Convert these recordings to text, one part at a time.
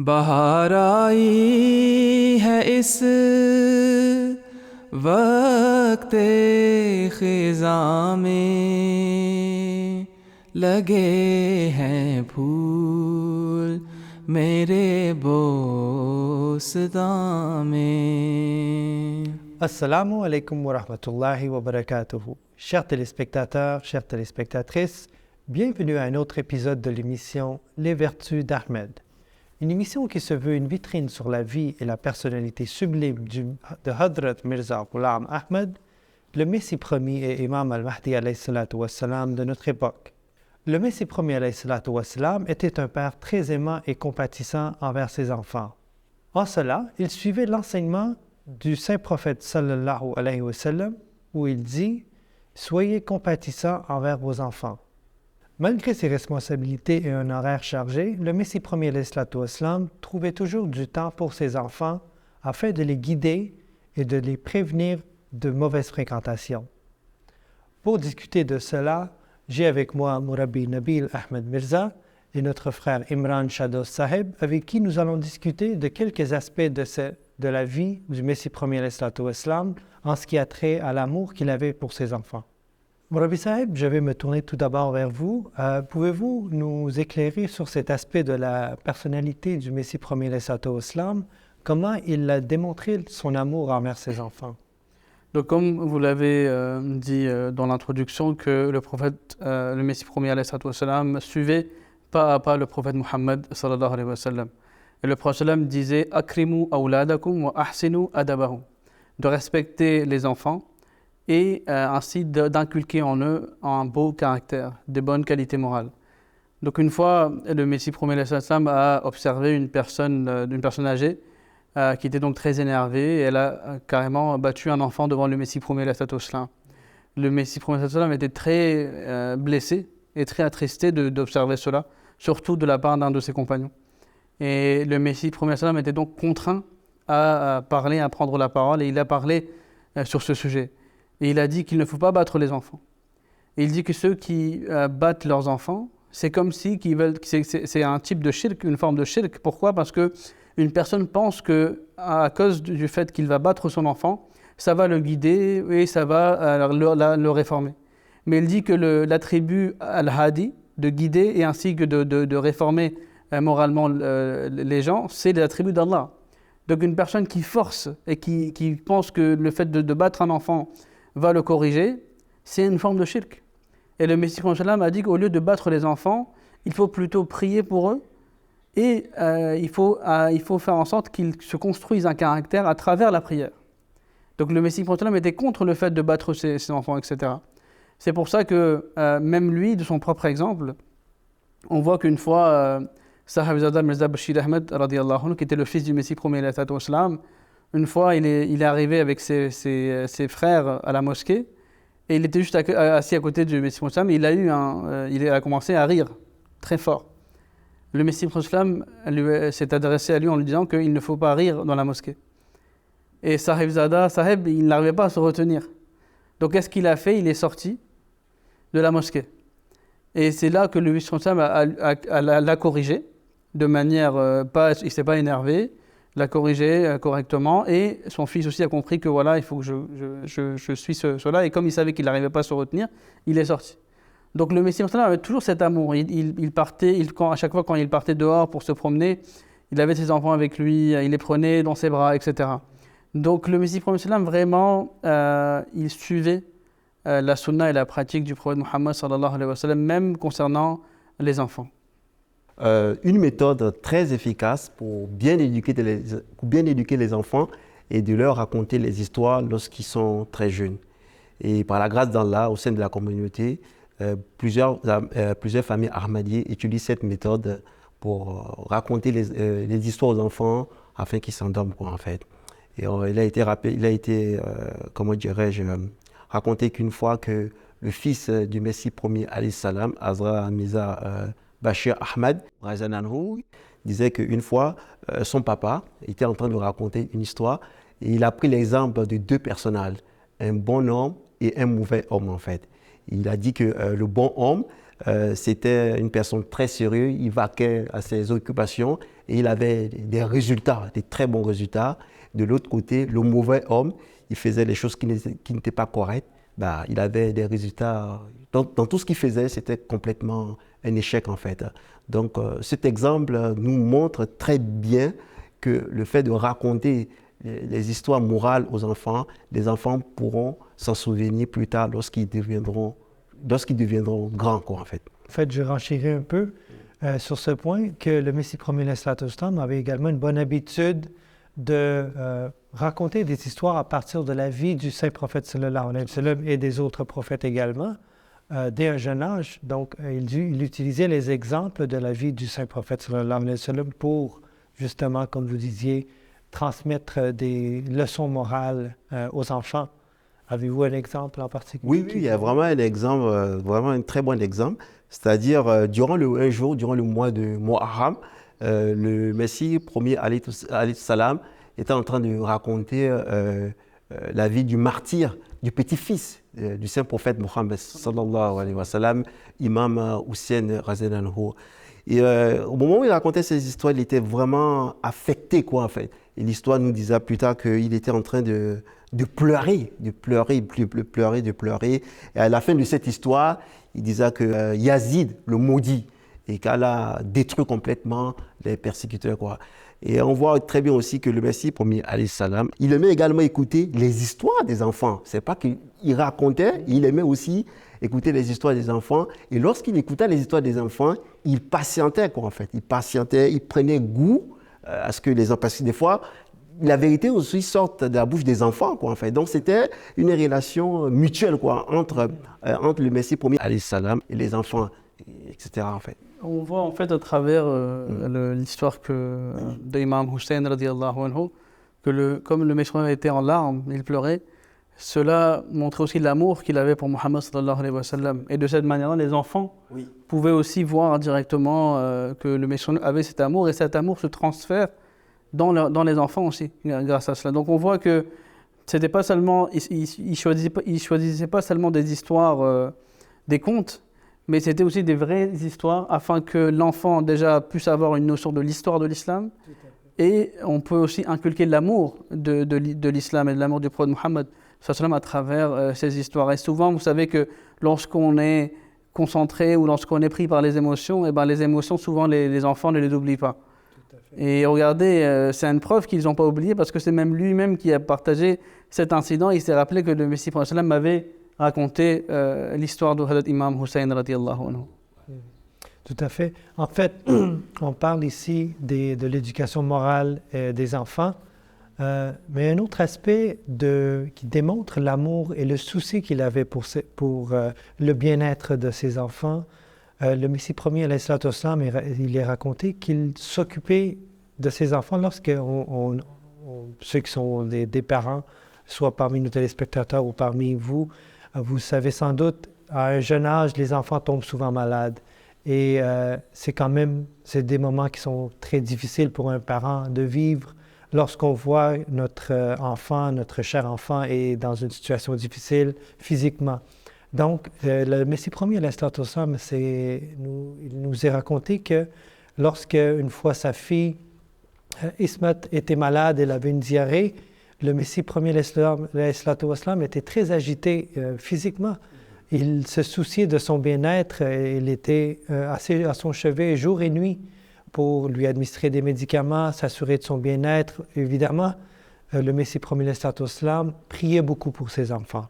बहार आई है इस वक्ते ख़िज़ां में लगे हैं फूल मेरे बोस्तां में। Assalamu alaikum wa rahmatullahi wa barakatuhu. Chers téléspectateurs, chères téléspectatrices, bienvenue à un autre épisode de l'émission Les Vertus d'Ahmed. Une émission qui se veut une vitrine sur la vie et la personnalité sublime de Hadrat Mirza Ghulam Ahmed, le Messie promis et Imam al-Mahdi alayhi salatu wassalam de notre époque. Le Messie promis alayhi salatu wassalam était un père très aimant et compatissant envers ses enfants. En cela, il suivait l'enseignement du saint prophète sallallahu alayhi wa sallam où il dit « Soyez compatissants envers vos enfants ». Malgré ses responsabilités et un horaire chargé, le Messie premier alayhi salatu wassalam trouvait toujours du temps pour ses enfants afin de les guider et de les prévenir de mauvaises fréquentations. Pour discuter de cela, j'ai avec moi Murabi Nabil Ahmed Mirza et notre frère Imran Shadow Saheb avec qui nous allons discuter de quelques aspects de la vie du Messie premier alayhi salatu wassalam en ce qui a trait à l'amour qu'il avait pour ses enfants. Murabi Saheb, je vais me tourner tout d'abord vers vous. Pouvez-vous nous éclairer sur cet aspect de la personnalité du Messie premier alayhi salatu wassalam, comment il a démontré son amour envers ses enfants? Donc, comme vous l'avez dit dans l'introduction, que le prophète, le Messie premier alayhi salatu wassalam, suivait pas à pas le prophète Muhammad sallallahu alayhi wa sallam. Et le prophète sallam disait « Akrimu awladakum wa ahsinu adabahum » de respecter les enfants et ainsi d'inculquer en eux un beau caractère, des bonnes qualités morales. Donc une fois, le Messie premier alayhi salatu wassalam a observé une personne âgée qui était donc très énervée et elle a carrément battu un enfant devant le Messie premier alayhi salatu wassalam. Le Messie premier alayhi salatu wassalam était très blessé et très attristé d'observer cela, surtout de la part d'un de ses compagnons. Et le Messie premier alayhi salatu wassalam était donc contraint à parler, à prendre la parole, et il a parlé sur ce sujet. Et il a dit qu'il ne faut pas battre les enfants. Et il dit que ceux qui battent leurs enfants, c'est comme si c'est un type de shirk, une forme de shirk. Pourquoi? Parce que une personne pense que à cause du fait qu'il va battre son enfant, ça va le guider et ça va le réformer. Mais il dit que l'attribut al-hadi, de guider et ainsi que de réformer moralement les gens, c'est l'attribut d'Allah. Donc une personne qui force et qui pense que le fait de battre un enfant va le corriger, c'est une forme de shirk. Et le Messie a dit qu'au lieu de battre les enfants, il faut plutôt prier pour eux et il faut faire en sorte qu'ils se construisent un caractère à travers la prière. Donc le Messie était contre le fait de battre ses enfants, etc. C'est pour ça que même lui, de son propre exemple, on voit qu'une fois, Sahibzada Mirza Bashir Ahmed, qui était le fils du Messie premier alayhi salatu wassalam, une fois, il est arrivé avec ses frères à la mosquée et il était juste assis à côté du Messie et il a commencé à rire très fort. Le Messie s'est adressé à lui en lui disant qu'il ne faut pas rire dans la mosquée. Et Sahib, il n'arrivait pas à se retenir. Donc qu'est-ce qu'il a fait? Il est sorti de la mosquée. Et c'est là que le Messie l'a corrigé de manière, il ne s'est pas énervé, l'a corrigé correctement, et son fils aussi a compris que voilà, il faut que je suis cela, et comme il savait qu'il n'arrivait pas à se retenir, il est sorti. Donc le Messie avait toujours cet amour. Il partait, à chaque fois quand il partait dehors pour se promener, il avait ses enfants avec lui, il les prenait dans ses bras, etc. Donc le Messie vraiment, il suivait la sunna et la pratique du prophète Muhammad sallallahu alayhi wa sallam, même concernant les enfants. Une méthode très efficace pour bien éduquer les enfants et de leur raconter les histoires lorsqu'ils sont très jeunes. Et par la grâce d'Allah, au sein de la communauté, plusieurs familles ahmadiyées utilisent cette méthode pour raconter les histoires aux enfants afin qu'ils s'endorment, en fait. Et il a été raconté qu'une fois que le fils du Messie premier alayhi salam, Hazrat Mirza Bashir Ahmed disait qu'une fois, son papa était en train de raconter une histoire et il a pris l'exemple de deux personnages, un bon homme et un mauvais homme en fait. Il a dit que le bon homme C'était une personne très sérieuse, il vaquait à ses occupations et il avait des résultats, des très bons résultats. De l'autre côté, le mauvais homme, il faisait des choses qui n'étaient pas correctes. Bah, il avait des résultats. Dans tout ce qu'il faisait, c'était complètement un échec en fait. Donc cet exemple nous montre très bien que le fait de raconter les histoires morales aux enfants, les enfants pourront s'en souvenir plus tard lorsqu'ils deviendront grands, quoi, en fait. En fait, je renchéris un peu sur ce point que le Messie premier l'Islam avait également une bonne habitude de raconter des histoires à partir de la vie du saint prophète sallallahu alayhi wa sallam et des autres prophètes également, dès un jeune âge. Donc, il utilisait les exemples de la vie du saint prophète sallallahu alayhi wa sallam pour, justement, comme vous disiez, transmettre des leçons morales aux enfants. Avez-vous un exemple en particulier? Oui, il y a vraiment un exemple, vraiment un très bon exemple. C'est-à-dire, durant le mois de Muharram, le Messie premier, alayhi salam, était en train de raconter la vie du martyr, du petit-fils du saint prophète Mohammed, sallallahu alayhi wa sallam, Imam Hussein radhiyallahu anhu. Et au moment où il racontait ces histoires, il était vraiment affecté, quoi, en fait. Et l'histoire nous disait plus tard qu'il était en train de pleurer. Et à la fin de cette histoire, il disait que Yazid, le maudit, et qu'Allah détruit complètement les persécuteurs, quoi. Et on voit très bien aussi que le Messie premier, alayhi salam, il aimait également écouter les histoires des enfants. C'est pas qu'il racontait, il aimait aussi écouter les histoires des enfants. Et lorsqu'il écoutait les histoires des enfants, il patientait, quoi, en fait. Il patientait, il prenait goût à ce que les enfants... Parce que des fois, la vérité aussi sort de la bouche des enfants, quoi, en fait. Donc, c'était une relation mutuelle, quoi, entre le Messie premier, alayhi salam, et les enfants, etc., en fait. On voit en fait à travers l'histoire d'Imam Hussein radiallahu anhu, que comme le Messie était en larmes, il pleurait, cela montrait aussi l'amour qu'il avait pour Muhammad sallallahu alayhi wa sallam. Et de cette manière-là, les enfants pouvaient aussi voir directement que le Messie avait cet amour, et cet amour se transfère dans les enfants aussi, grâce à cela. Donc on voit que c'était pas seulement, il choisissait pas seulement des histoires, des contes, mais c'était aussi des vraies histoires afin que l'enfant déjà puisse avoir une notion de l'histoire de l'islam. Et on peut aussi inculquer l'amour de l'islam et de l'amour du prophète Mohammed à travers ces histoires. Et souvent, vous savez que lorsqu'on est concentré ou lorsqu'on est pris par les émotions, et ben les émotions, souvent les enfants ne les oublient pas. Et regardez, c'est une preuve qu'ils n'ont pas oublié, parce que c'est même lui-même qui a partagé cet incident. Il s'est rappelé que le Messie m'avait raconté l'histoire de Imam Hussein radiallahu anhu. Tout à fait. En fait, on parle ici de l'éducation morale des enfants, mais un autre aspect qui démontre l'amour et le souci qu'il avait pour le bien-être de ses enfants. Le Messie premier, alayhi salatu wassalam, il est raconté qu'il s'occupait de ses enfants lorsque ceux qui sont des parents, soit parmi nos téléspectateurs ou parmi vous, vous savez sans doute, à un jeune âge, les enfants tombent souvent malades. Et c'est des moments qui sont très difficiles pour un parent de vivre lorsqu'on voit notre cher enfant est dans une situation difficile physiquement. Donc, le Messie premier, alayhi salatu wassalam, il nous est raconté que lorsque, une fois, sa fille, Ismat, était malade, elle avait une diarrhée, le Messie premier, alayhi salatu wassalam, était très agité physiquement. Il se souciait de son bien-être, il était à son chevet jour et nuit pour lui administrer des médicaments, s'assurer de son bien-être. Évidemment, le Messie premier, alayhi salatu wassalam, priait beaucoup pour ses enfants.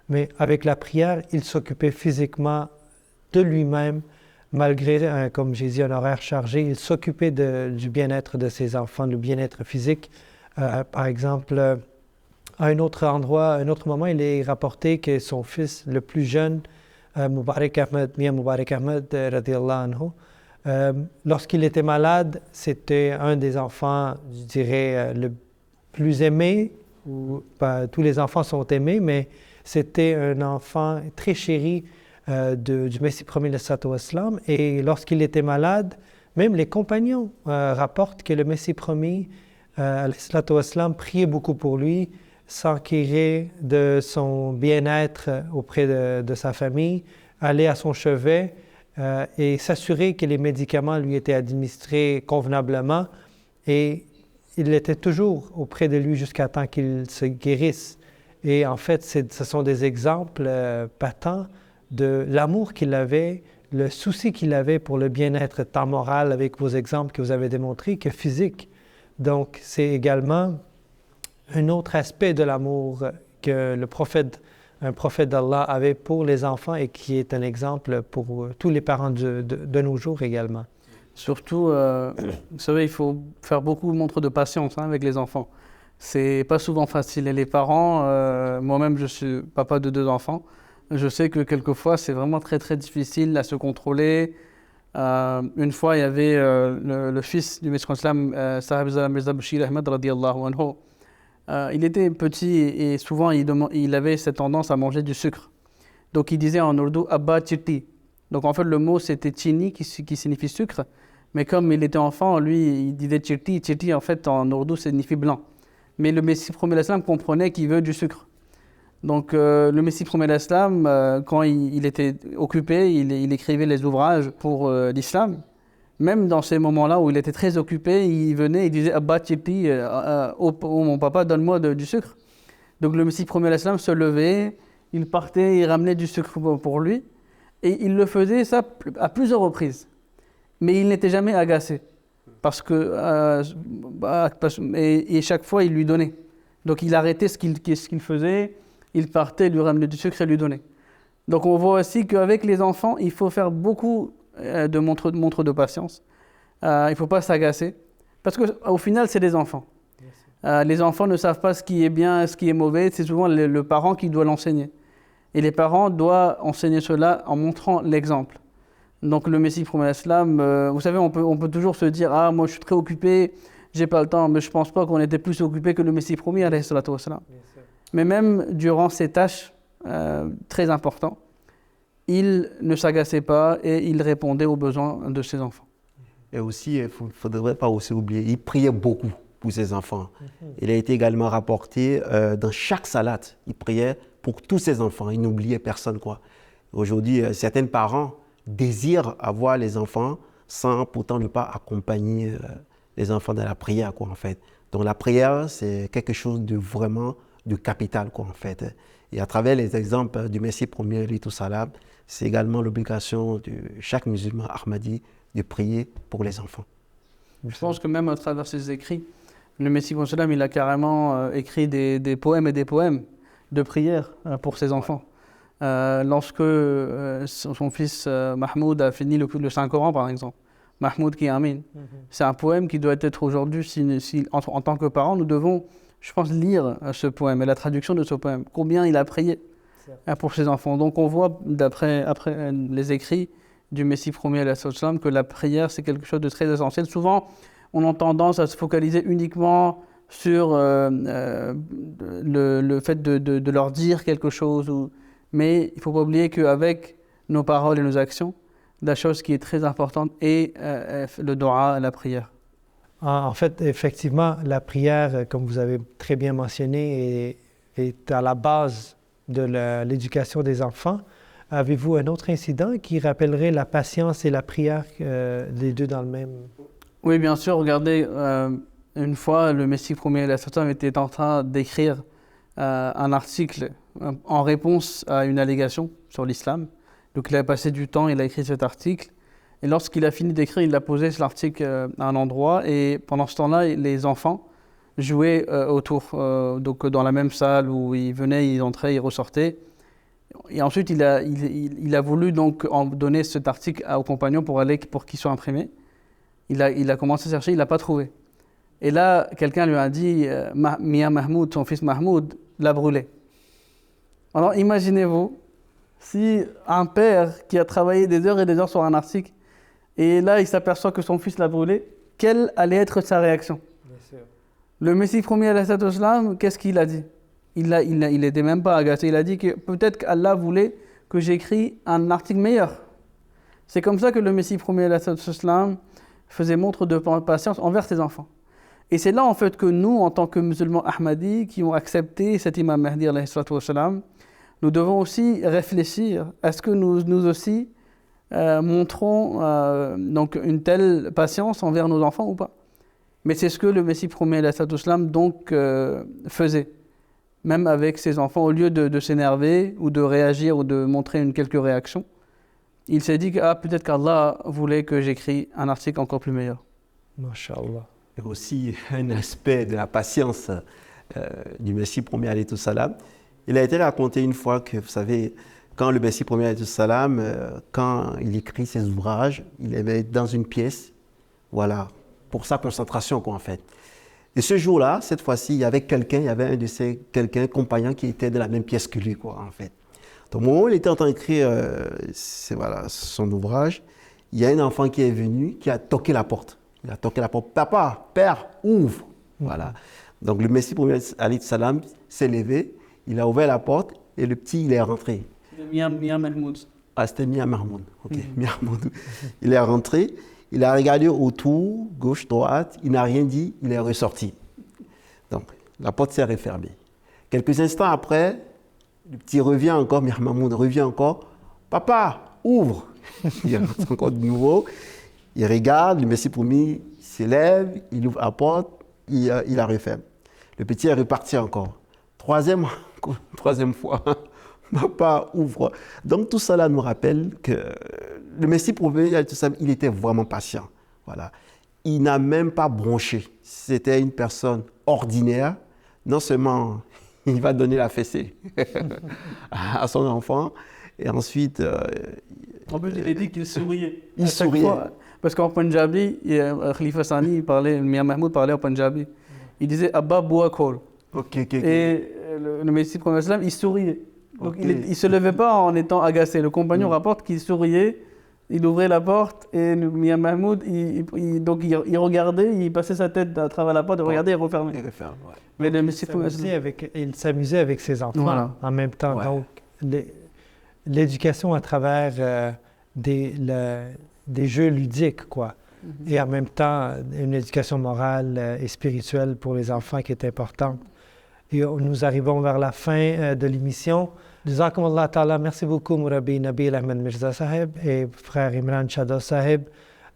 Mais avec la prière, il s'occupait physiquement de lui-même, malgré, comme j'ai dit, un horaire chargé. Il s'occupait du bien-être de ses enfants, du bien-être physique. Par exemple, à un autre endroit, à un autre moment, il est rapporté que son fils le plus jeune, Mubarak Ahmed, Mia Mubarak Ahmed, radiallahu anhu, lorsqu'il était malade, c'était un des enfants, je dirais, le plus aimé. Tous les enfants sont aimés, mais c'était un enfant très chéri du Messie premier, alayhi salatu wassalam. Et lorsqu'il était malade, même les compagnons rapportent que le Messie premier, alayhi salatu wassalam, priait beaucoup pour lui, s'enquérait de son bien-être auprès de sa famille, allait à son chevet, et s'assurer que les médicaments lui étaient administrés convenablement. Et il était toujours auprès de lui jusqu'à temps qu'il se guérisse. Et en fait, ce sont des exemples patents de l'amour qu'il avait, le souci qu'il avait pour le bien-être tant moral avec vos exemples que vous avez démontrés que physique. Donc, c'est également un autre aspect de l'amour que un prophète d'Allah avait pour les enfants et qui est un exemple pour tous les parents de nos jours également. Surtout, vous savez, il faut faire beaucoup montre de patience avec les enfants. C'est pas souvent facile. Et les parents, moi-même je suis papa de 2 enfants, je sais que quelquefois c'est vraiment très très difficile à se contrôler. Une fois, il y avait le fils du Messie Islam, Sahib Mirza Bashir Ahmed radiyallahu anhu. Il était petit et souvent il avait cette tendance à manger du sucre. Donc il disait en ourdou Abba Chirti. Donc en fait le mot c'était Chini qui signifie sucre. Mais comme il était enfant, lui il disait Chirti. Chirti en fait en ourdou signifie blanc. Mais le Messie premier l'Islam comprenait qu'il veut du sucre. Donc le Messie premier l'Islam, quand il était occupé, il écrivait les ouvrages pour l'Islam. Même dans ces moments-là où il était très occupé, il venait, il disait Abba Chirti, oh mon papa, donne-moi du sucre. Donc le Messie premier l'Islam se levait, il partait, il ramenait du sucre pour lui. Et il le faisait ça à plusieurs reprises. Mais il n'était jamais agacé. Parce que, et chaque fois, il lui donnait. Donc il arrêtait ce qu'il faisait, il partait, lui ramenait du sucre et lui donnait. Donc on voit aussi qu'avec les enfants, il faut faire beaucoup de montres de patience. Il ne faut pas s'agacer. Parce qu'au final, c'est des enfants. Les enfants ne savent pas ce qui est bien, ce qui est mauvais. C'est souvent le parent qui doit l'enseigner. Et les parents doivent enseigner cela en montrant l'exemple. Donc le Messie premier l'Islam, vous savez, on peut toujours se dire « Ah, moi je suis très occupé, j'ai pas le temps », mais je ne pense pas qu'on était plus occupé que le Messie premier, alayhi salatu wassalam. Mais même durant ces tâches très importantes, il ne s'agaçait pas et il répondait aux besoins de ses enfants. Et aussi, il ne faudrait pas aussi oublier, il priait beaucoup pour ses enfants. Il a été également rapporté dans chaque salade, il priait pour tous ses enfants, il n'oubliait personne, quoi. Aujourd'hui, certains parents désirent avoir les enfants sans pourtant ne pas accompagner les enfants dans la prière, quoi, en fait. Donc la prière, c'est quelque chose de vraiment de capital, quoi, en fait. Et à travers les exemples du Messie premier, alayhi salam, c'est également l'obligation de chaque musulman ahmadi de prier pour les enfants. Je pense que même à travers ses écrits, le Messie premier, il a carrément écrit des poèmes et des poèmes de prière pour ses enfants. Lorsque son fils Mahmoud a fini le Saint-Coran, par exemple, Mahmoud qui Amin, c'est un poème qui doit être aujourd'hui, en tant que parents, nous devons, je pense, lire ce poème et la traduction de ce poème. Combien il a prié pour ses enfants. Donc on voit, après les écrits du Messie premier alayhi salam, que la prière, c'est quelque chose de très essentiel. Souvent, on a tendance à se focaliser uniquement sur le fait de leur dire quelque chose. Mais il ne faut pas oublier qu'avec nos paroles et nos actions, la chose qui est très importante est le dua, la prière. En fait, effectivement, la prière, comme vous avez très bien mentionné, est à la base de l'éducation des enfants. Avez-vous un autre incident qui rappellerait la patience et la prière, les deux dans le même? Oui, bien sûr. Regardez, une fois, le Messie premier était en train d'écrire un article en réponse à une allégation sur l'islam. Donc il a passé du temps, il a écrit cet article. Et lorsqu'il a fini d'écrire, il a posé cet article à un endroit. Et pendant ce temps-là, les enfants jouaient autour, donc dans la même salle où ils venaient, ils entraient, ils ressortaient. Et ensuite, il a voulu donc en donner cet article aux compagnons pour qu'il soit imprimé. Il a commencé à chercher, il l'a pas trouvé. Et là, quelqu'un lui a dit, Mia Mahmoud, son fils Mahmoud, l'a brûlé. Alors imaginez-vous, si un père qui a travaillé des heures et des heures sur un article, et là il s'aperçoit que son fils l'a brûlé, quelle allait être sa réaction? Bien sûr. Le Messie premier alayhi salam, qu'est-ce qu'il a dit? Il n'était même pas agacé, il a dit que peut-être qu'Allah voulait que j'écris un article meilleur. C'est comme ça que le Messie premier alayhi salam faisait montre de patience envers ses enfants. Et c'est là en fait que nous, en tant que musulmans ahmadis qui ont accepté cet imam Mahdi alayhi salam, nous devons aussi réfléchir, est-ce que nous aussi, montrons donc une telle patience envers nos enfants ou pas. Mais c'est ce que le Messie premier alayhi salatu wassalam, donc faisait. Même avec ses enfants, au lieu de s'énerver ou de réagir ou de montrer une quelque réaction, il s'est dit que peut-être qu'Allah voulait que j'écris un article encore plus meilleur. Masha'Allah. Et aussi un aspect de la patience du Messie premier alayhi salam. Il a été raconté une fois que, vous savez, quand le Messie premier alayhi salam, quand il écrit ses ouvrages, il les met dans une pièce, voilà, pour sa concentration, quoi, en fait. Et ce jour-là, cette fois-ci, il y avait un de ses compagnons qui était dans la même pièce que lui, quoi, en fait. Donc, au moment où il était en train d'écrire son ouvrage, il y a un enfant qui est venu, qui a toqué la porte. Il a toqué la porte. Papa, père, ouvre. Voilà. Donc, le Messie premier alayhi salam s'est levé, il a ouvert la porte et le petit, il est rentré. Mia Mahmoud. Ah, c'était Mia Mahmoud. Ok, Mia Mahmoud. Il est rentré, il a regardé autour, gauche, droite, il n'a rien dit, il est ressorti. Donc, la porte s'est refermée. Quelques instants après, le petit revient encore, Mia Mahmoud revient encore. Papa, ouvre. Il rentre encore de nouveau. Il regarde, le Messie premier s'élève, il ouvre la porte, il la referme. Le petit est reparti encore. Troisième fois, papa ouvre. Donc tout cela nous rappelle que le Messie premier, il était vraiment patient. Voilà. Il n'a même pas bronché. C'était une personne ordinaire. Non seulement il va donner la fessée à son enfant, et ensuite... En plus, il a dit qu'il souriait. Il souriait. Parce qu'en Punjabi, Khalifa Sani, Mia Mahmoud parlait en Punjabi. Il disait Abba Boua Kol. Et le Messie premier islam, il souriait. Donc il ne se levait pas en étant agacé. Le compagnon rapporte qu'il souriait, il ouvrait la porte et Mia Mahmoud, il regardait, il passait sa tête à travers la porte, il regardait et refermait. Mais le Messie premier islam, Il s'amusait avec ses enfants en même temps. Ouais. Donc, l'éducation à travers des jeux ludiques, quoi. Et en même temps, une éducation morale et spirituelle pour les enfants qui est importante. Et nous arrivons vers la fin de l'émission. Jazakumullah ta'ala, merci beaucoup Mourabi Nabil Ahmed Mirza Sahib et frère Imran Chadha Sahib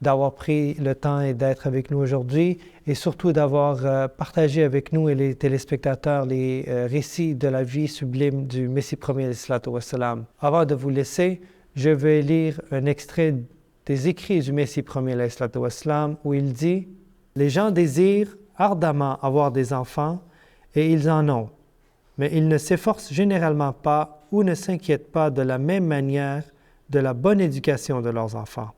d'avoir pris le temps et d'être avec nous aujourd'hui et surtout d'avoir partagé avec nous et les téléspectateurs les récits de la vie sublime du Messie premier alayhi salatu wassalam. Avant de vous laisser, je vais lire un extrait des écrits du Messie premier alayhi salatu wassalam où il dit « Les gens désirent ardemment avoir des enfants et ils en ont, mais ils ne s'efforcent généralement pas ou ne s'inquiètent pas de la même manière de la bonne éducation de leurs enfants.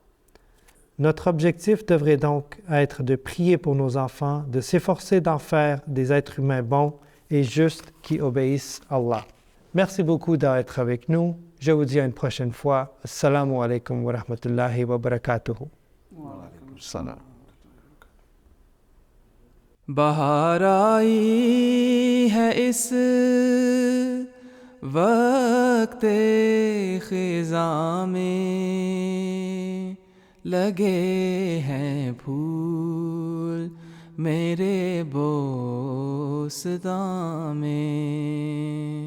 Notre objectif devrait donc être de prier pour nos enfants, de s'efforcer d'en faire des êtres humains bons et justes qui obéissent à Allah. » Merci beaucoup d'être avec nous. Je vous dis à une prochaine fois. Assalamu alaikum wa rahmatullahi wa barakatuhu. Salam. बहार आई है इस वक्त ख़िज़ां में लगे हैं फूल मेरे बोस्तां में